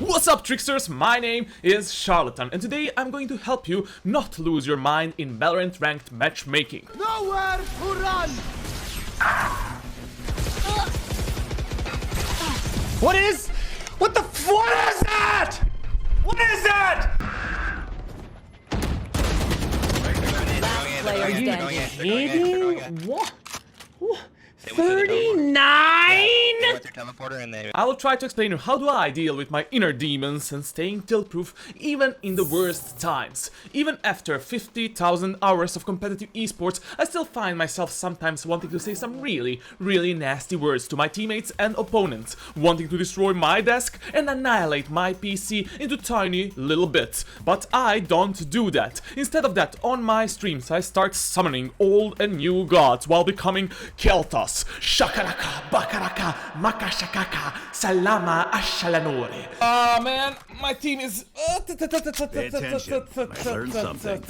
What's up, tricksters? My name is Charlatan, and today I'm going to help you not lose your mind in Valorant ranked matchmaking. Nowhere to run! What is that? What is that? Are you kidding? What? 39? I will try to explain you how do I deal with my inner demons and staying tilt-proof even in the worst times. Even after 50,000 hours of competitive esports, I still find myself sometimes wanting to say some really nasty words to my teammates and opponents, wanting to destroy my desk and annihilate my PC into tiny little bits. But I don't do that. Instead of that, on my streams I start summoning old and new gods while becoming Keltas. Shakalaka, bakaraka, makashakaka, salama ashalanore. Ah, man, my team is. Pay attention. Might learn something.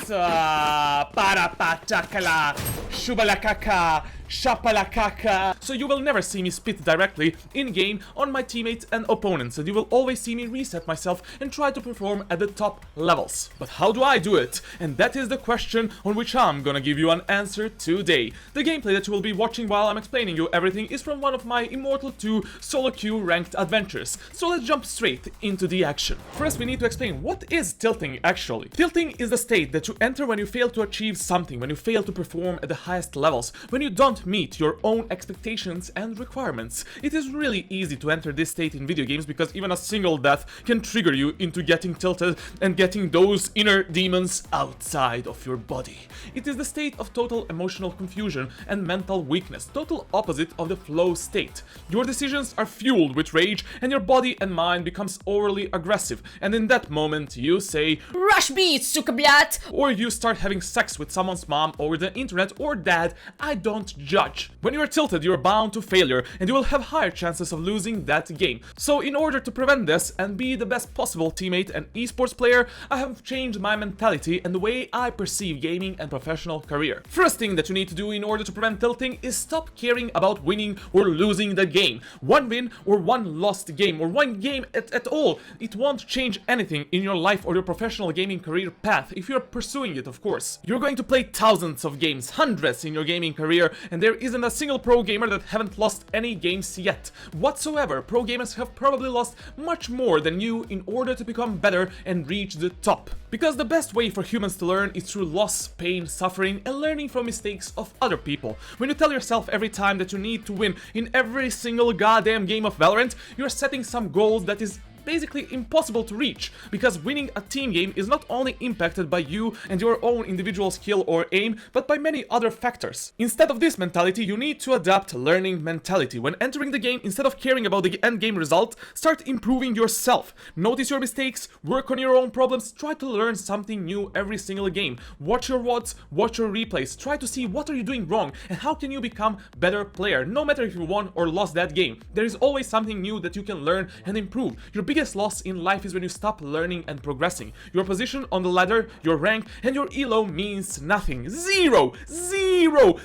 Parapatakala, shubalakaka, shapalakaka. So you will never see me spit directly in-game on my teammates and opponents, and you will always see me reset myself and try to perform at the top levels. But how do I do it? And that is the question on which I'm gonna give you an answer today. The gameplay that you will be watching while I'm explaining you everything is from one of my Immortal 2 solo queue ranked adventures. So let's jump straight into the action. First we need to explain what is tilting actually. Tilting is the state that you enter when you fail to achieve something, when you fail to perform at the highest levels, when you don't meet your own expectations and requirements. It is really easy to enter this state in video games because even a single death can trigger you into getting tilted and getting those inner demons outside of your body. It is the state of total emotional confusion and mental weakness, total opposite of the flow state. Your decisions are fueled with rage and your body and mind becomes overly aggressive, and in that moment you say Rush beat, suka blat! Or you start having sex with someone's mom over the internet or dad. I don't judge. When you are tilted, you are bound to failure and you will have higher chances of losing that game. So in order to prevent this and be the best possible teammate and esports player, I have changed my mentality and the way I perceive gaming and professional career. First thing that you need to do in order to prevent tilting is stop caring about winning or losing the game. One win or one lost game or one game at all, it won't change anything in your life or your professional gaming career path if you're pursuing it, of course. You're going to play thousands of games, hundreds in your gaming career, and there isn't a single pro gamer that haven't lost any games yet. Whatsoever, pro gamers have probably lost much more than you in order to become better and reach the top. Because the best way for humans to learn is through loss, pain, suffering, and learning from mistakes of other people. When you tell yourself every time that you need to win in every single goddamn game of Valorant, you're setting some goals that is basically impossible to reach, because winning a team game is not only impacted by you and your own individual skill or aim, but by many other factors. Instead of this mentality, you need to adapt learning mentality. When entering the game, instead of caring about the end game result, start improving yourself. Notice your mistakes, work on your own problems, try to learn something new every single game. Watch your VODs, watch your replays, try to see what are you doing wrong and how can you become better player. No matter if you won or lost that game, there is always something new that you can learn and improve. Your biggest loss in life is when you stop learning and progressing. Your position on the ladder, your rank, and your elo means nothing. Zero!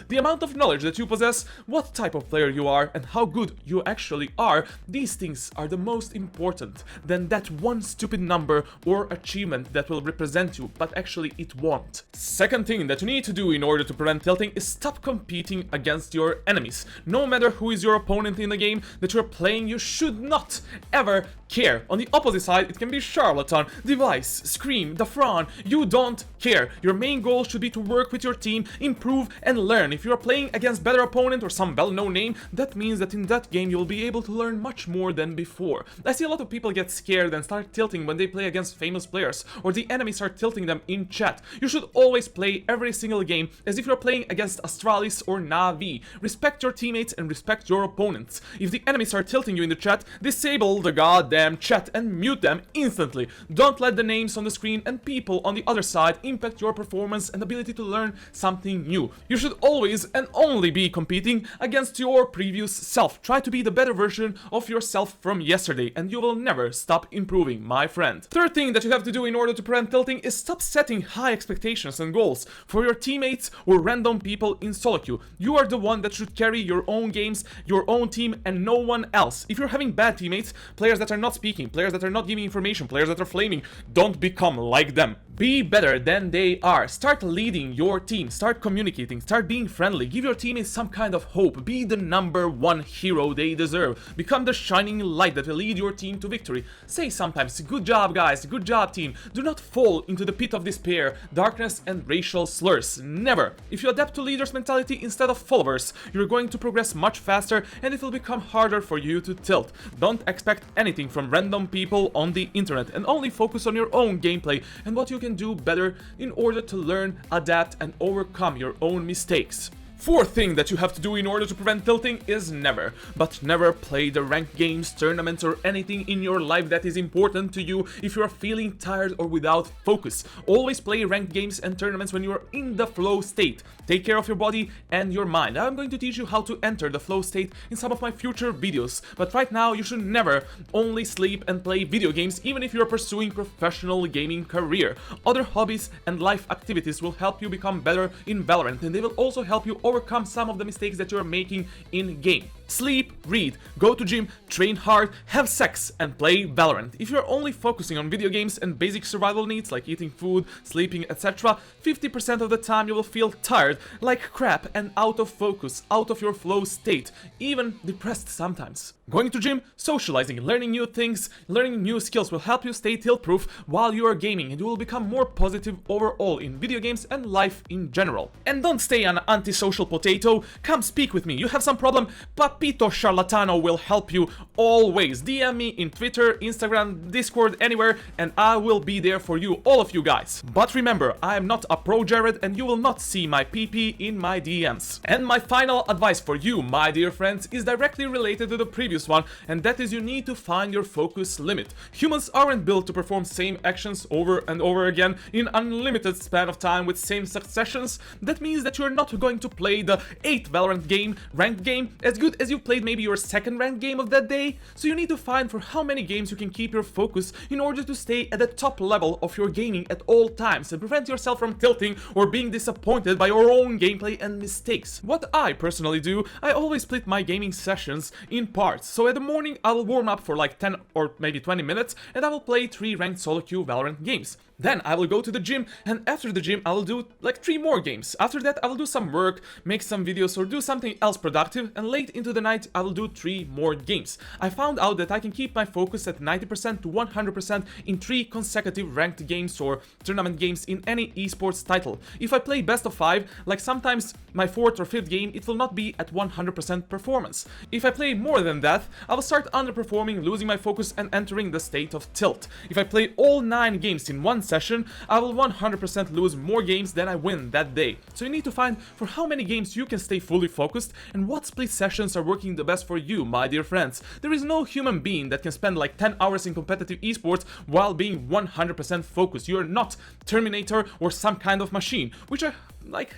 The amount of knowledge that you possess, what type of player you are, and how good you actually are, these things are the most important than that one stupid number or achievement that will represent you, but actually it won't. Second thing that you need to do in order to prevent tilting is stop competing against your enemies. No matter who is your opponent in the game that you're playing, you should not ever care. On the opposite side, it can be Charlatan, Device, Scream, Dafran. You don't care. Your main goal should be to work with your team, improve and learn. If you are playing against better opponent or some well-known name, that means that in that game you'll be able to learn much more than before. I see a lot of people get scared and start tilting when they play against famous players, or the enemies start tilting them in chat. You should always play every single game as if you're playing against Astralis or Na'Vi. Respect your teammates and respect your opponents. If the enemies start tilting you in the chat, disable the goddamn chat and mute them instantly. Don't let the names on the screen and people on the other side impact your performance and ability to learn something new. You should always and only be competing against your previous self. Try to be the better version of yourself from yesterday and you will never stop improving, my friend. Third thing that you have to do in order to prevent tilting is stop setting high expectations and goals for your teammates or random people in solo queue. You are the one that should carry your own games, your own team, and no one else. If you're having bad teammates, players that are not not speaking, players that are not giving information, players that are flaming. Don't become like them. Be better than they are. Start leading your team. Start communicating. Start being friendly. Give your teammates some kind of hope. Be the #1 hero they deserve. Become the shining light that will lead your team to victory. Say sometimes, good job guys, good job team. Do not fall into the pit of despair, darkness and racial slurs. Never. If you adapt to leaders' mentality instead of followers, you're going to progress much faster and it will become harder for you to tilt. Don't expect anything from random people on the internet and only focus on your own gameplay and what you can do better in order to learn, adapt and overcome your own mistakes. Fourth thing that you have to do in order to prevent tilting is never, but never play the ranked games, tournaments or anything in your life that is important to you if you are feeling tired or without focus. Always play ranked games and tournaments when you are in the flow state. Take care of your body and your mind. I'm going to teach you how to enter the flow state in some of my future videos, but right now you should never only sleep and play video games even if you are pursuing professional gaming career. Other hobbies and life activities will help you become better in Valorant and they will also help you overcome some of the mistakes that you're making in game. Sleep, read, go to gym, train hard, have sex, and play Valorant. If you're only focusing on video games and basic survival needs like eating food, sleeping, etc., 50% of the time you will feel tired, like crap, and out of focus, out of your flow state, even depressed sometimes. Going to gym, socializing, learning new things, learning new skills will help you stay tilt-proof while you are gaming and you will become more positive overall in video games and life in general. And don't stay an antisocial potato, come speak with me. You have some problem, Papito Charlatano will help you always. DM me in Twitter, Instagram, Discord, anywhere, and I will be there for you, all of you guys. But remember, I am not a pro Jared and you will not see my PP in my DMs. And my final advice for you, my dear friends, is directly related to the previous one, and that is you need to find your focus limit. Humans aren't built to perform same actions over and over again in unlimited span of time with same successions. That means that you're not going to play the 8th Valorant game, ranked game, as good as you played maybe your 2nd ranked game of that day. So you need to find for how many games you can keep your focus in order to stay at the top level of your gaming at all times and prevent yourself from tilting or being disappointed by your own gameplay and mistakes. What I personally do, I always split my gaming sessions in parts. So at the morning I will warm up for like 10 or maybe 20 minutes and I will play 3 ranked solo queue Valorant games. Then I will go to the gym and after the gym I will do like 3 more games. After that I will do some work, make some videos or do something else productive, and late into the night I will do 3 more games. I found out that I can keep my focus at 90% to 100% in 3 consecutive ranked games or tournament games in any esports title. If I play best of 5, like sometimes my 4th or 5th game, it will not be at 100% performance. If I play more than that, I will start underperforming, losing my focus and entering the state of tilt. If I play all 9 games in one session, I will 100% lose more games than I win that day. So you need to find for how many games you can stay fully focused and what split sessions are working the best for you, my dear friends. There is no human being that can spend like 10 hours in competitive esports while being 100% focused. You are not Terminator or some kind of machine, which I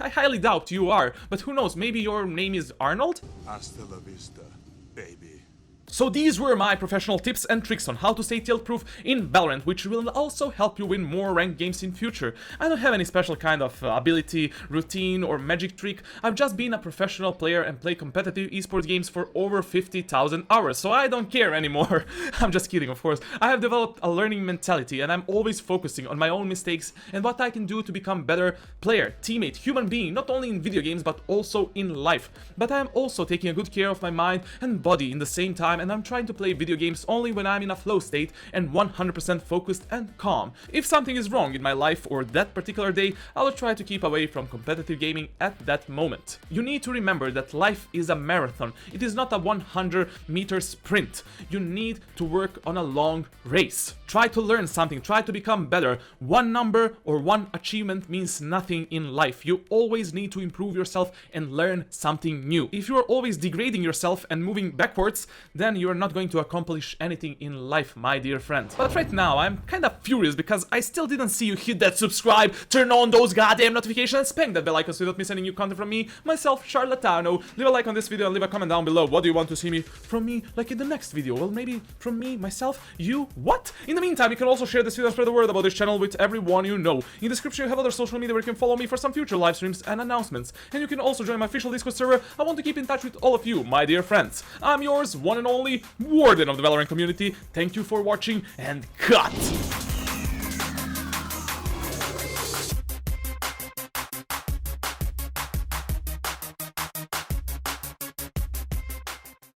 highly doubt you are, but who knows, maybe your name is Arnold? Hasta la vista, baby. So these were my professional tips and tricks on how to stay tilt-proof in Valorant, which will also help you win more ranked games in future. I don't have any special kind of ability, routine or magic trick. I've just been a professional player and play competitive esports games for over 50,000 hours, so I don't care anymore. I'm just kidding, of course. I have developed a learning mentality and I'm always focusing on my own mistakes and what I can do to become better player, teammate, human being, not only in video games but also in life. But I am also taking a good care of my mind and body in the same time, and I'm trying to play video games only when I'm in a flow state and 100% focused and calm. If something is wrong in my life or that particular day, I will try to keep away from competitive gaming at that moment. You need to remember that life is a marathon. It is not a 100-meter sprint. You need to work on a long race. Try to learn something, try to become better. One number or one achievement means nothing in life. You always need to improve yourself and learn something new. If you are always degrading yourself and moving backwards, then you are not going to accomplish anything in life, my dear friend. But right now I'm kind of furious because I still didn't see you hit that subscribe, turn on those goddamn notifications, and spam that bell icon so you don't miss any new content from me, myself, Charlatano. Leave a like on this video and leave a comment down below. What do you want to see me from me, like in the next video? Well, maybe from me, myself, you, what? In the meantime, you can also share this video and spread the word about this channel with everyone you know. In the description you have other social media where you can follow me for some future live streams and announcements. And you can also join my official Discord server. I want to keep in touch with all of you, my dear friends. I'm yours, one and only only warden of the Valorant community. Thank you for watching, and cut!